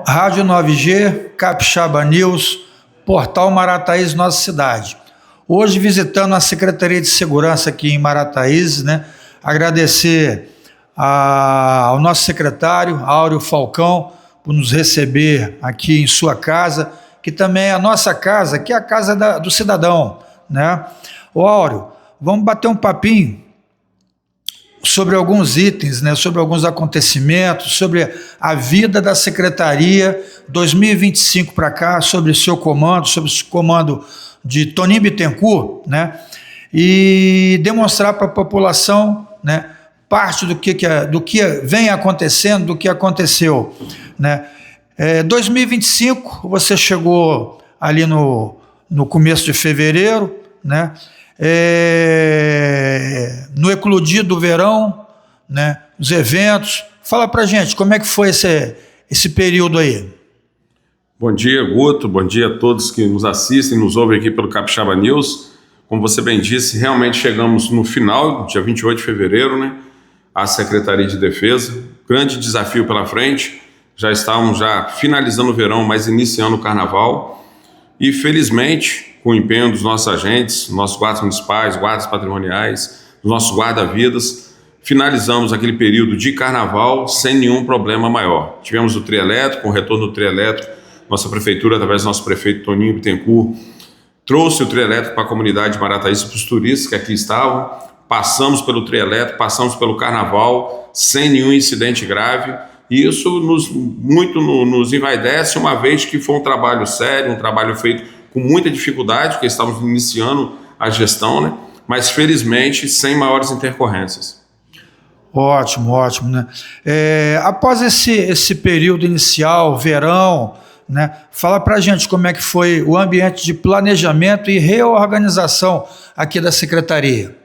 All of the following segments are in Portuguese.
Rádio 9G, Capixaba News, Portal Marataízes, nossa cidade. Hoje visitando a Secretaria de Segurança aqui em Marataízes, né? Agradecer ao nosso secretário, Áureo Falcão, por nos receber aqui em sua casa, que também é a nossa casa, que é a casa do cidadão, né? Ô Áureo, vamos bater um papinho sobre alguns itens, né, sobre alguns acontecimentos, sobre a vida da Secretaria 2025 para cá, sobre o seu comando, sobre o comando de Toninho Bittencourt, né, e demonstrar para a população, né, parte do que vem acontecendo, do que aconteceu, né. 2025, você chegou ali no começo de fevereiro, né, no eclodir do verão, né, os eventos. Fala pra gente, como é que foi esse período aí? Bom dia, Guto, bom dia a todos que nos assistem, nos ouvem aqui pelo Capixaba News. Como você bem disse, realmente chegamos no final, dia 28 de fevereiro, né, à Secretaria de Defesa. Grande desafio pela frente, já estávamos finalizando o verão, mas iniciando o Carnaval. E felizmente, com o empenho dos nossos agentes, nossos guardas municipais, guardas patrimoniais, nossos guarda-vidas, finalizamos aquele período de Carnaval sem nenhum problema maior. Tivemos o trio elétrico, com o retorno do trio elétrico, nossa prefeitura, através do nosso prefeito Toninho Bittencourt, trouxe o trio elétrico para a comunidade de Marataízes, para os turistas que aqui estavam. Passamos pelo trio elétrico, passamos pelo Carnaval sem nenhum incidente grave. E isso nos envaidece, uma vez que foi um trabalho sério, um trabalho feito com muita dificuldade, porque estávamos iniciando a gestão, né? Mas felizmente sem maiores intercorrências. Ótimo, ótimo, né? Após esse período inicial, verão, né? Fala pra gente como é que foi o ambiente de planejamento e reorganização aqui da Secretaria.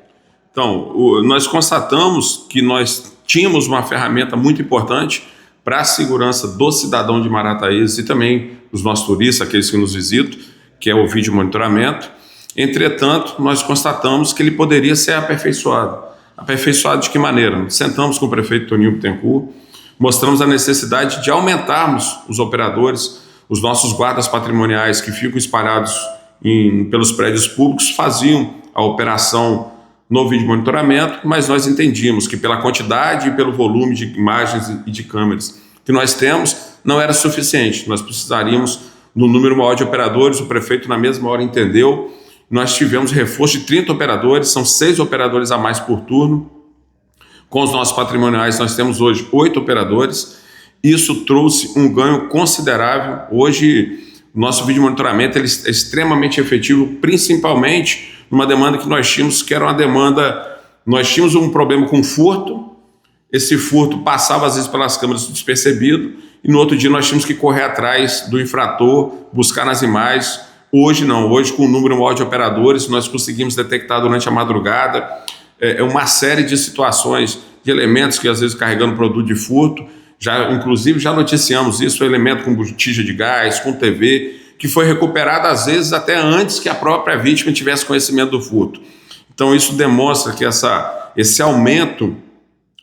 Então, nós constatamos que nós tínhamos uma ferramenta muito importante para a segurança do cidadão de Marataízes e também dos nossos turistas, aqueles que nos visitam, que é o vídeo monitoramento. Entretanto, nós constatamos que ele poderia ser aperfeiçoado. Aperfeiçoado de que maneira? Sentamos com o prefeito Toninho Bittencourt, mostramos a necessidade de aumentarmos os operadores, os nossos guardas patrimoniais que ficam espalhados pelos prédios públicos faziam a operação no vídeo monitoramento, mas nós entendíamos que pela quantidade e pelo volume de imagens e de câmeras que nós temos, não era suficiente. Nós precisaríamos no número maior de operadores. O prefeito na mesma hora entendeu. Nós tivemos reforço de 30 operadores, são 6 operadores a mais por turno. Com os nossos patrimoniais nós temos hoje 8 operadores. Isso trouxe um ganho considerável. Hoje o nosso vídeo monitoramento ele é extremamente efetivo, principalmente numa demanda que nós tínhamos, que era uma demanda, nós tínhamos um problema com furto. Esse furto passava às vezes pelas câmeras despercebido, e no outro dia nós tínhamos que correr atrás do infrator, buscar nas imagens. Hoje não, hoje com o número maior de operadores, nós conseguimos detectar durante a madrugada uma série de situações, de elementos que às vezes carregando produto de furto, inclusive já noticiamos isso, elemento com botija de gás, com TV, que foi recuperado às vezes até antes que a própria vítima tivesse conhecimento do furto. Então isso demonstra que esse aumento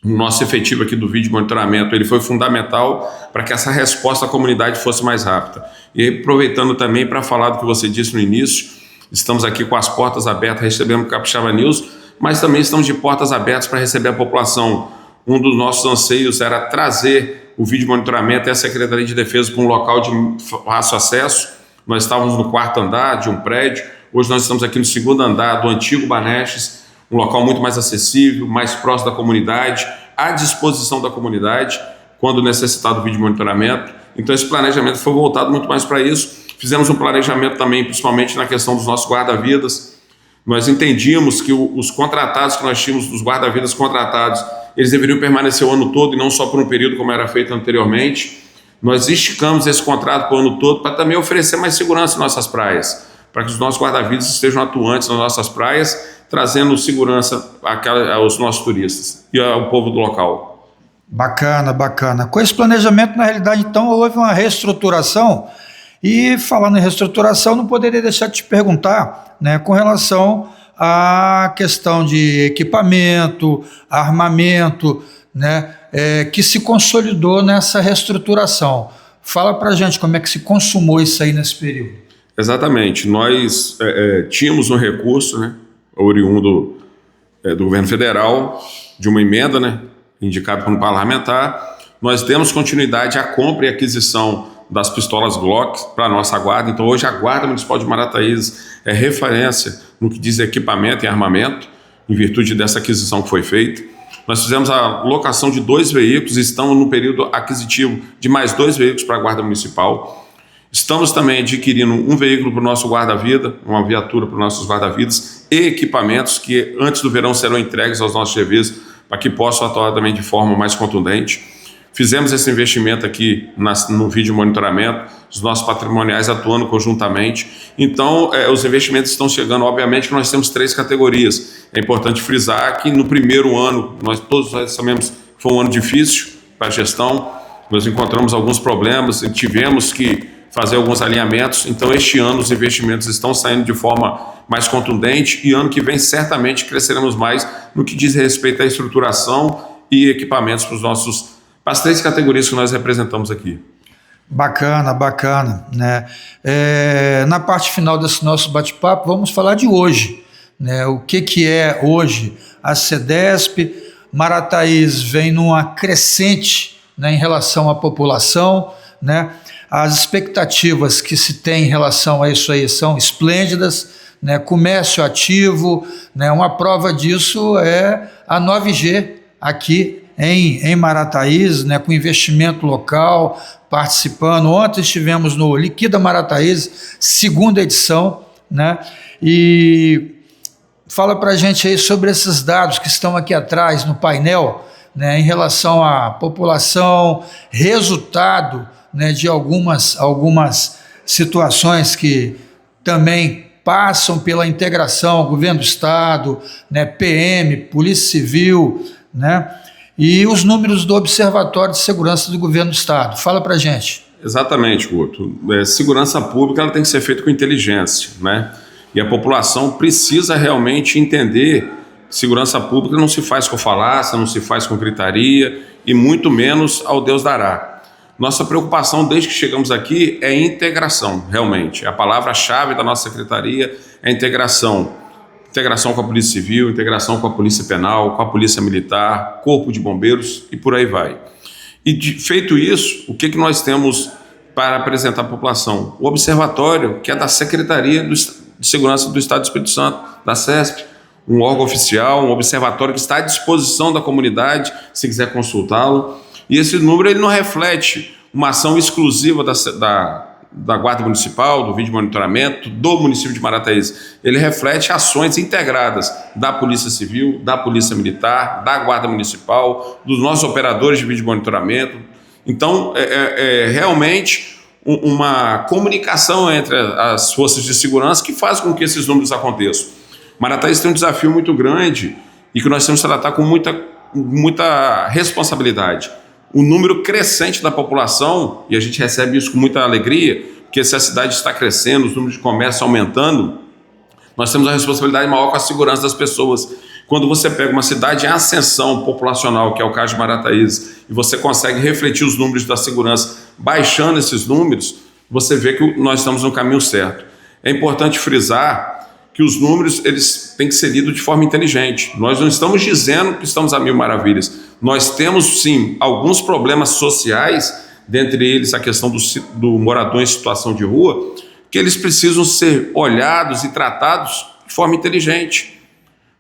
no nosso efetivo aqui do vídeo monitoramento, ele foi fundamental para que essa resposta à comunidade fosse mais rápida. E aproveitando também para falar do que você disse no início, estamos aqui com as portas abertas, recebemos o Capixaba News, mas também estamos de portas abertas para receber a população. Um dos nossos anseios era trazer o vídeo monitoramento e a Secretaria de Defesa para um local de fácil acesso. Nós estávamos no 4º andar de um prédio, hoje nós estamos aqui no 2º andar do antigo Banestes, um local muito mais acessível, mais próximo da comunidade, à disposição da comunidade, quando necessitar do vídeo monitoramento. Então esse planejamento foi voltado muito mais para isso. Fizemos um planejamento também, principalmente na questão dos nossos guarda-vidas. Nós entendíamos que os contratados que nós tínhamos, os guarda-vidas contratados, eles deveriam permanecer o ano todo e não só por um período como era feito anteriormente. Nós esticamos esse contrato para o ano todo para também oferecer mais segurança em nossas praias, para que os nossos guarda-vidas estejam atuantes nas nossas praias, trazendo segurança aos nossos turistas e ao povo do local. Bacana, bacana. Com esse planejamento, na realidade, então, houve uma reestruturação. E falando em reestruturação, não poderia deixar de te perguntar, né, com relação à questão de equipamento, armamento, né, que se consolidou nessa reestruturação. Fala para a gente como é que se consumou isso aí nesse período. Exatamente. Nós tínhamos um recurso, né, oriundo do governo federal, de uma emenda, né, indicada por um parlamentar. Nós demos continuidade à compra e aquisição das pistolas Glock para a nossa guarda. Então, hoje, a Guarda Municipal de Marataízes é referência no que diz equipamento e armamento, em virtude dessa aquisição que foi feita. Nós fizemos a locação de 2 veículos e estamos no período aquisitivo de mais 2 veículos para a Guarda Municipal. Estamos também adquirindo um veículo para o nosso guarda-vida, uma viatura para os nossos guarda-vidas e equipamentos que antes do verão serão entregues aos nossos GVs para que possam atuar também de forma mais contundente. Fizemos esse investimento aqui no vídeo monitoramento, os nossos patrimoniais atuando conjuntamente. Então, os investimentos estão chegando. Obviamente que nós temos 3 categorias. É importante frisar que no primeiro ano, nós todos sabemos que foi um ano difícil para a gestão. Nós encontramos alguns problemas e tivemos que fazer alguns alinhamentos. Então, este ano os investimentos estão saindo de forma mais contundente e ano que vem certamente cresceremos mais no que diz respeito à estruturação e equipamentos para as 3 categorias que nós representamos aqui. Bacana, bacana, né? Na parte final desse nosso bate-papo, vamos falar de hoje, né? O que é hoje a CEDESP? Marataízes vem numa crescente, né, em relação à população, né? As expectativas que se tem em relação a isso aí são esplêndidas, né? Comércio ativo, né? Uma prova disso é a 9G aqui em Marataízes, né, com investimento local, participando. Ontem estivemos no Liquida Marataízes, 2ª edição, né? E fala para a gente aí sobre esses dados que estão aqui atrás no painel, né, em relação à população, resultado, né, de algumas situações que também passam pela integração, governo do estado, né, PM, Polícia Civil, né? E os números do Observatório de Segurança do Governo do Estado. Fala para a gente. Exatamente, Guto. Segurança pública ela tem que ser feita com inteligência, né? E a população precisa realmente entender que segurança pública não se faz com falácia, não se faz com gritaria e muito menos ao Deus dará. Nossa preocupação desde que chegamos aqui é integração, realmente. A palavra-chave da nossa secretaria é integração. Integração com a Polícia Civil, integração com a Polícia Penal, com a Polícia Militar, Corpo de Bombeiros e por aí vai. E feito isso, o que nós temos para apresentar à população? O observatório, que é da Secretaria de Segurança do Estado do Espírito Santo, da CESP, um órgão oficial, um observatório que está à disposição da comunidade, se quiser consultá-lo. E esse número ele não reflete uma ação exclusiva da Guarda Municipal, do vídeo monitoramento, do município de Marataízes. Ele reflete ações integradas da Polícia Civil, da Polícia Militar, da Guarda Municipal, dos nossos operadores de vídeo monitoramento. Então, realmente uma comunicação entre as forças de segurança que faz com que esses números aconteçam. Marataízes tem um desafio muito grande e que nós temos que tratar com muita responsabilidade. O número crescente da população, e a gente recebe isso com muita alegria, porque se a cidade está crescendo, os números de comércio aumentando, nós temos uma responsabilidade maior com a segurança das pessoas. Quando você pega uma cidade em ascensão populacional, que é o caso de Marataízes, e você consegue refletir os números da segurança, baixando esses números, você vê que nós estamos no caminho certo. É importante frisar que os números eles têm que ser lidos de forma inteligente. Nós não estamos dizendo que estamos a mil maravilhas. Nós temos, sim, alguns problemas sociais, dentre eles a questão do morador em situação de rua, que eles precisam ser olhados e tratados de forma inteligente.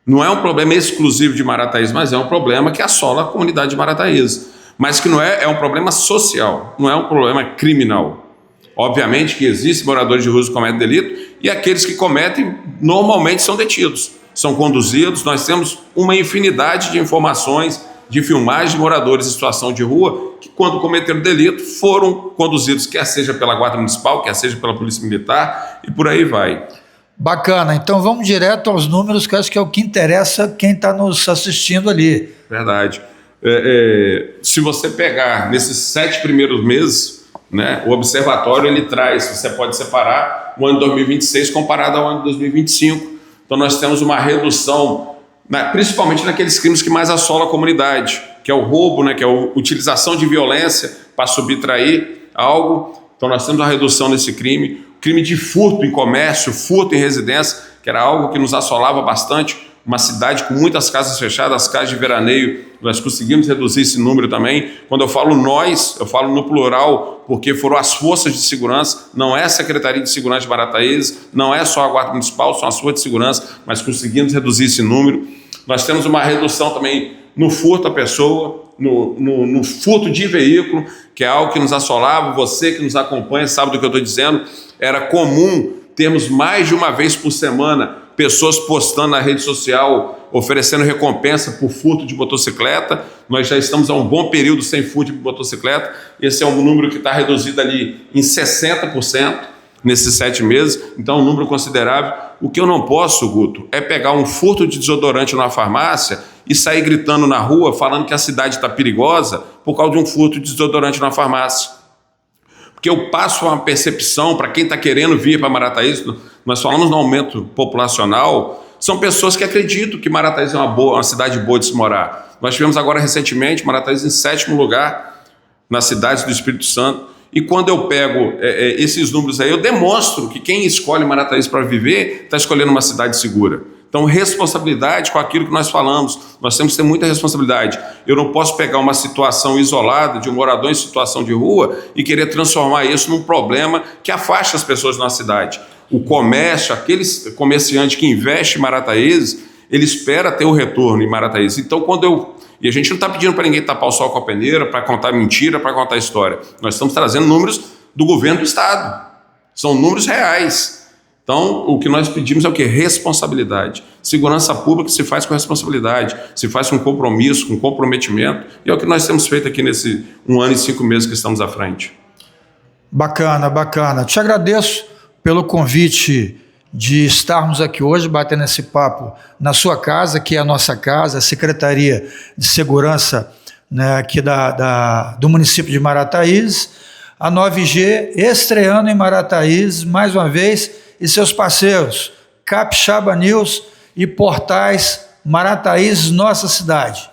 Não é um problema exclusivo de Marataízes, mas é um problema que assola a comunidade de Marataízes. Mas que não é um problema social, não é um problema criminal. Obviamente que existem moradores de rua que cometem delito e aqueles que cometem normalmente são detidos, são conduzidos. Nós temos uma infinidade de informações, de filmagens de moradores em situação de rua que, quando cometeram delito, foram conduzidos, quer seja pela Guarda Municipal, quer seja pela Polícia Militar e por aí vai. Bacana, então vamos direto aos números, que eu acho que é o que interessa quem está nos assistindo ali. Verdade. Se você pegar nesses 7 primeiros meses, né, o observatório ele traz, você pode separar o ano de 2026 comparado ao ano de 2025. Então nós temos uma redução, principalmente naqueles crimes que mais assolam a comunidade, que é o roubo, né, que é a utilização de violência para subtrair algo. Então nós temos uma redução nesse crime de furto em comércio, furto em residência, que era algo que nos assolava bastante, uma cidade com muitas casas fechadas, as casas de veraneio, nós conseguimos reduzir esse número também. Quando eu falo nós, eu falo no plural, porque foram as forças de segurança, não é a Secretaria de Segurança de Marataízes, não é só a Guarda Municipal, são as forças de segurança, mas conseguimos reduzir esse número. Nós temos uma redução também no furto à pessoa, no furto de veículo, que é algo que nos assolava. Você que nos acompanha sabe do que eu estou dizendo. Era comum termos mais de uma vez por semana pessoas postando na rede social, oferecendo recompensa por furto de motocicleta. Nós já estamos há um bom período sem furto de motocicleta. Esse é um número que está reduzido ali em 60% nesses 7 meses, então é um número considerável. O que eu não posso, Guto, é pegar um furto de desodorante numa farmácia e sair gritando na rua, falando que a cidade está perigosa por causa de um furto de desodorante na farmácia. Porque eu passo uma percepção para quem está querendo vir para Marataízes. Nós falamos no aumento populacional, são pessoas que acreditam que Marataízes é uma cidade boa de se morar. Nós tivemos agora recentemente Marataízes em 7º lugar nas cidades do Espírito Santo. E quando eu pego esses números aí, eu demonstro que quem escolhe Marataízes para viver está escolhendo uma cidade segura. Então, responsabilidade com aquilo que nós falamos. Nós temos que ter muita responsabilidade. Eu não posso pegar uma situação isolada de um morador em situação de rua e querer transformar isso num problema que afaste as pessoas da nossa cidade. O comércio, aqueles comerciantes que investem em Marataízes, ele espera ter o retorno em Marataízes. Então, e a gente não está pedindo para ninguém tapar o sol com a peneira, para contar mentira, para contar história. Nós estamos trazendo números do governo do Estado. São números reais. Então, o que nós pedimos é o quê? Responsabilidade. Segurança pública se faz com responsabilidade, se faz com compromisso, com comprometimento, e é o que nós temos feito aqui nesse 1 ano e 5 meses que estamos à frente. Bacana, bacana. Te agradeço pelo convite de estarmos aqui hoje, batendo esse papo na sua casa, que é a nossa casa, a Secretaria de Segurança, né, aqui do município de Marataízes, a 9G estreando em Marataízes, mais uma vez, e seus parceiros, Capixaba News e Portais Marataízes, nossa cidade.